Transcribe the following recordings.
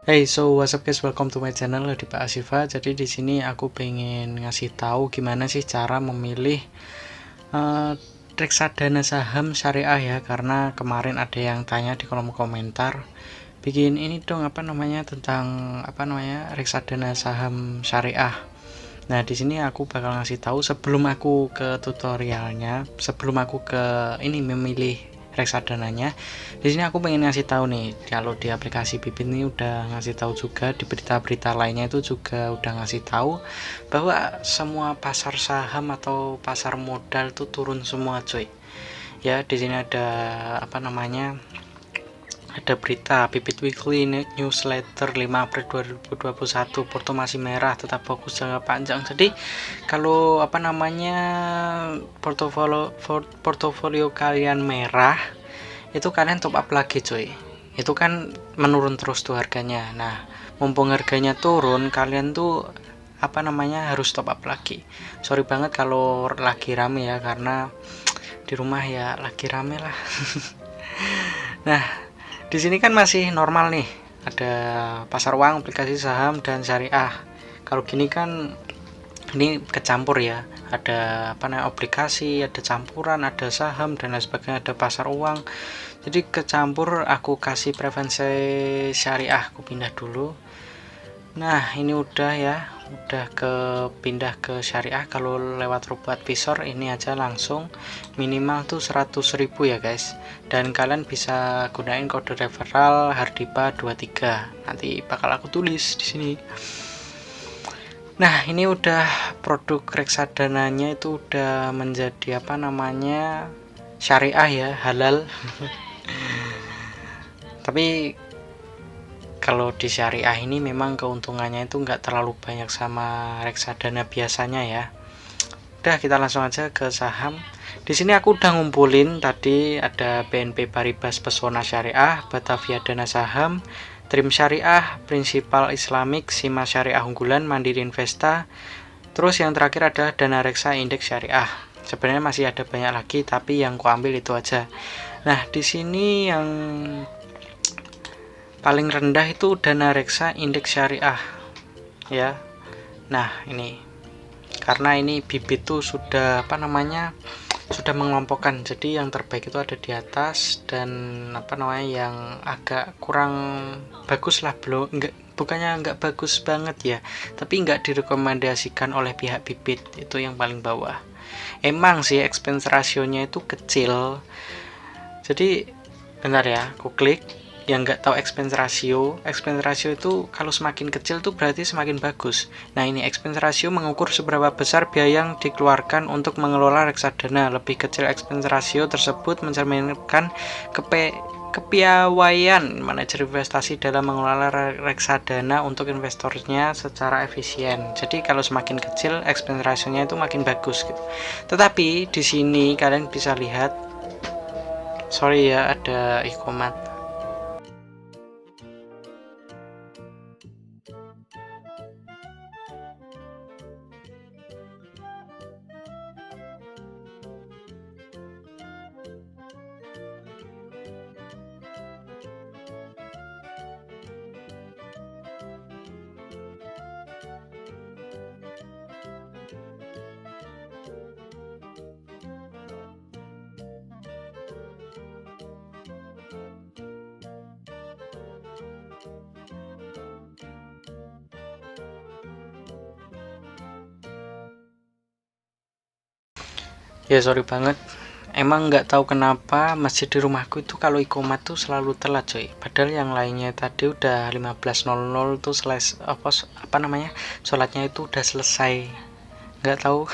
Hey, so what's up guys? Welcome to my channel di Pak Asifa. Jadi di sini aku pengen ngasih tahu gimana sih cara memilih uh, reksadana saham syariah ya. Karena kemarin ada yang tanya di kolom komentar, bikin ini dong tentang reksadana saham syariah. Nah, di sini aku bakal ngasih tahu sebelum aku ke tutorialnya, sebelum aku ke ini memilih reksadananya. Di sini aku pengen ngasih tahu nih, kalau di aplikasi Bibit ini udah ngasih tahu juga, di berita-berita lainnya itu juga udah ngasih tahu bahwa semua pasar saham atau pasar modal tuh turun semua, cuy. Ya, di sini ada ada berita Bibit Weekly Newsletter 5 April 2021, Porto masih merah tetap fokus jangka panjang. Jadi kalau portofolio kalian merah, itu kalian top up lagi, cuy. Itu kan menurun terus tuh harganya. Nah, mumpung harganya turun, kalian tuh harus top up lagi. Sorry banget kalau lagi rame ya, karena di rumah ya lagi rame lah. Nah, di sini kan masih normal nih, ada pasar uang, aplikasi saham, dan syariah. Kalau gini kan ini kecampur ya, ada aplikasi, ada campuran, ada saham dan lain sebagainya, ada pasar uang. Jadi kecampur, aku kasih preferensi syariah, aku pindah dulu. Nah, ini udah ya, udah pindah ke syariah. Kalau lewat robot advisor ini aja langsung minimal tuh 100.000 ya guys, dan kalian bisa gunain kode referral Hardipa23, nanti bakal aku tulis di sini. Nah, ini udah produk reksadananya itu udah menjadi syariah ya, halal. Tapi kalau di syariah ini memang keuntungannya itu nggak terlalu banyak sama reksadana biasanya ya. Udah, kita langsung aja ke saham. Di sini aku udah ngumpulin tadi, ada BNP Paribas Pesona Syariah, Batavia Dana Saham, Trim Syariah, Prinsipal Islamic, Sima Syariah Unggulan, Mandiri Investa. Terus yang terakhir adalah Dana Reksa Indeks Syariah. Sebenarnya masih ada banyak lagi, tapi yang kuambil itu aja. Nah, di sini yang paling rendah itu Dana Reksa Indeks Syariah ya. Nah, ini karena ini Bibit tuh sudah sudah mengelompokkan, jadi yang terbaik itu ada di atas, dan yang agak kurang bagus lah, belum bukannya nggak bagus banget ya, tapi nggak direkomendasikan oleh pihak Bibit, itu yang paling bawah. Emang sih expense rasionya itu kecil, jadi bentar ya, aku klik. Yang nggak tahu expense ratio itu kalau semakin kecil tuh berarti semakin bagus. Nah, ini expense ratio mengukur seberapa besar biaya yang dikeluarkan untuk mengelola reksadana. Lebih kecil expense ratio tersebut mencerminkan kepiawaian manajer investasi dalam mengelola reksadana untuk investornya secara efisien. Jadi kalau semakin kecil expense ratio-nya itu makin bagus gitu. Tetapi di sini kalian bisa lihat, sorry ya, ada ikomat. Ya, sorry banget. Emang nggak tahu kenapa masjid di rumahku itu kalau ikomat tuh selalu telat, coy. Padahal yang lainnya tadi udah 15.00 tuh sholatnya itu udah selesai. Nggak tahu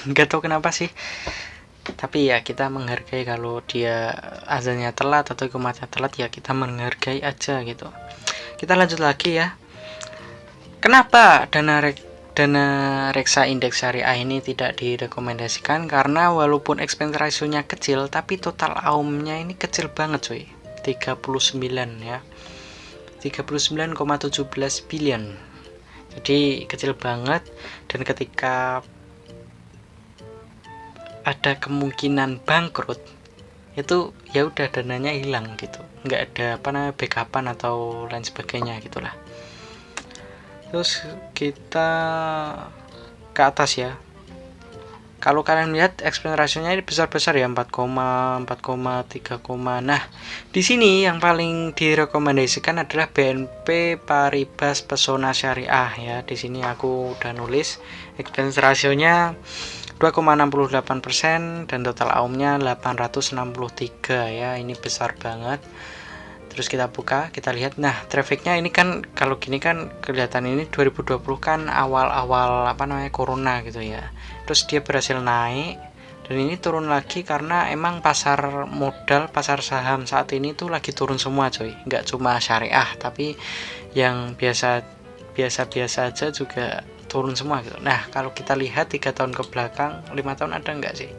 nggak tahu kenapa sih. Tapi ya kita menghargai, kalau dia azannya telat atau ikomatnya telat ya kita menghargai aja gitu. Kita lanjut lagi ya. Kenapa Dana reksa indeks syariah ini tidak direkomendasikan? Karena walaupun expense ratio-nya kecil, tapi total AUM-nya ini kecil banget, cuy. 39 ya. 39,17 billion. Jadi kecil banget, dan ketika ada kemungkinan bangkrut, itu ya udah dananya hilang gitu, nggak ada apa namanya backupan atau lain sebagainya gitulah. Terus kita ke atas ya. Kalau kalian lihat expense ratio-nya ini besar-besar ya, 4, 3. Nah, di sini yang paling direkomendasikan adalah BNP Paribas Pesona Syariah ya. Di sini aku udah nulis expense ratio-nya 2,68% dan total AUM-nya 863 ya. Ini besar banget. Terus kita buka, kita lihat. Nah, trafficnya ini kan kalau gini kan kelihatan ini 2020 kan awal-awal apa namanya corona gitu ya. Terus dia berhasil naik dan ini turun lagi karena emang pasar modal, pasar saham saat ini tuh lagi turun semua coy. Nggak cuma syariah, tapi yang biasa aja juga turun semua gitu. Nah, kalau kita lihat 3 tahun ke belakang, 5 tahun ada nggak sih?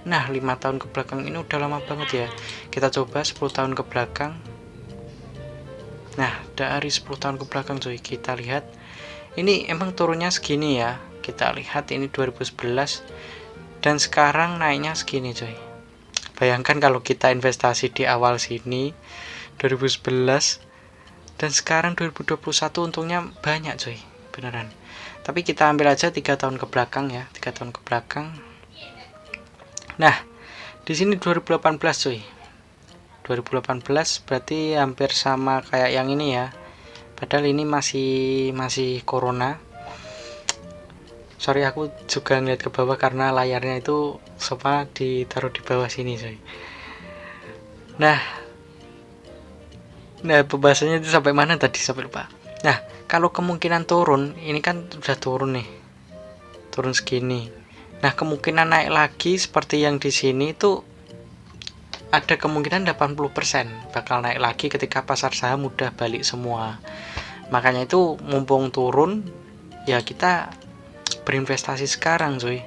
Nah, 5 tahun ke belakang ini udah lama banget ya. Kita coba 10 tahun ke belakang. Nah, dari 10 tahun ke belakang coy, kita lihat ini emang turunnya segini ya. Kita lihat ini 2011 dan sekarang naiknya segini coy. Bayangkan kalau kita investasi di awal sini 2011 dan sekarang 2021 untungnya banyak coy, beneran. Tapi kita ambil aja 3 tahun ke belakang ya, 3 tahun ke belakang. Nah, di sini 2018 coy. 2018 berarti hampir sama kayak yang ini ya. Padahal ini masih corona. Sorry, aku juga ngeliat ke bawah karena layarnya itu semua ditaruh di bawah sini coy. Nah pembahasannya itu sampai mana tadi, sampai lupa. Nah, kalau kemungkinan turun, ini kan sudah turun nih, turun segini. Nah, kemungkinan naik lagi seperti yang di sini itu ada kemungkinan 80% bakal naik lagi ketika pasar saham udah balik semua. Makanya itu mumpung turun ya kita berinvestasi sekarang cuy.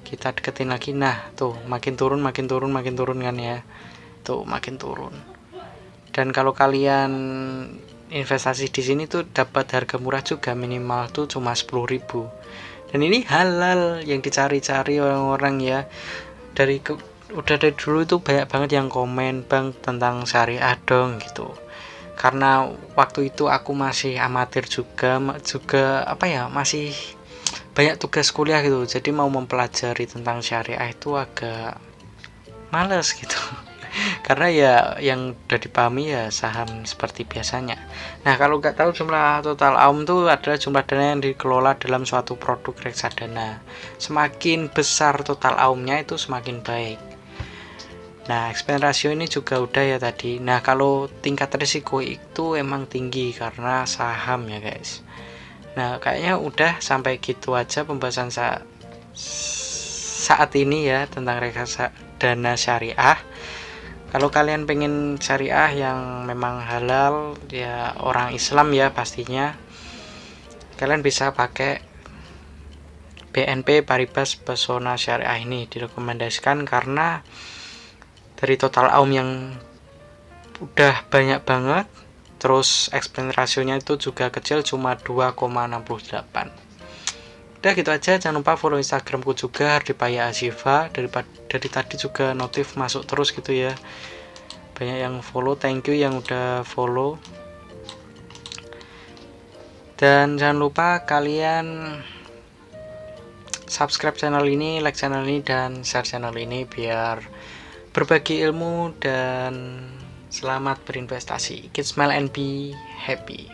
Kita deketin lagi. Nah, tuh makin turun kan ya. Tuh makin turun. Dan kalau kalian investasi di sini tuh dapat harga murah juga, minimal tuh cuma 10.000. Dan ini halal yang dicari-cari orang-orang ya. Udah dari dulu itu banyak banget yang komen, "Bang, tentang syariah dong," gitu. Karena waktu itu aku masih amatir juga apa ya, masih banyak tugas kuliah gitu, jadi mau mempelajari tentang syariah itu agak males gitu. Karena ya yang udah dipahami ya saham seperti biasanya. Nah, kalau nggak tahu, jumlah total AUM itu adalah jumlah dana yang dikelola dalam suatu produk reksadana. Semakin besar total AUM-nya itu semakin baik. Nah, expense ratio ini juga udah ya tadi. Nah, kalau tingkat risiko itu emang tinggi karena saham ya guys. Nah, kayaknya udah sampai gitu aja pembahasan saat ini ya tentang reksadana syariah. Kalau kalian pengen syariah yang memang halal ya, orang Islam ya pastinya, kalian bisa pakai BNP Paribas Pesona Syariah. Ini direkomendasikan karena dari total AUM yang udah banyak banget, terus expense ratio-nya itu juga kecil, cuma 2,68. Udah gitu aja, jangan lupa follow Instagramku juga, Hardipaya Asifa. Dari tadi juga notif masuk terus gitu ya, banyak yang follow. Thank you yang udah follow. Dan jangan lupa kalian subscribe channel ini, like channel ini, dan share channel ini biar berbagi ilmu dan selamat berinvestasi. Keep smile and be happy.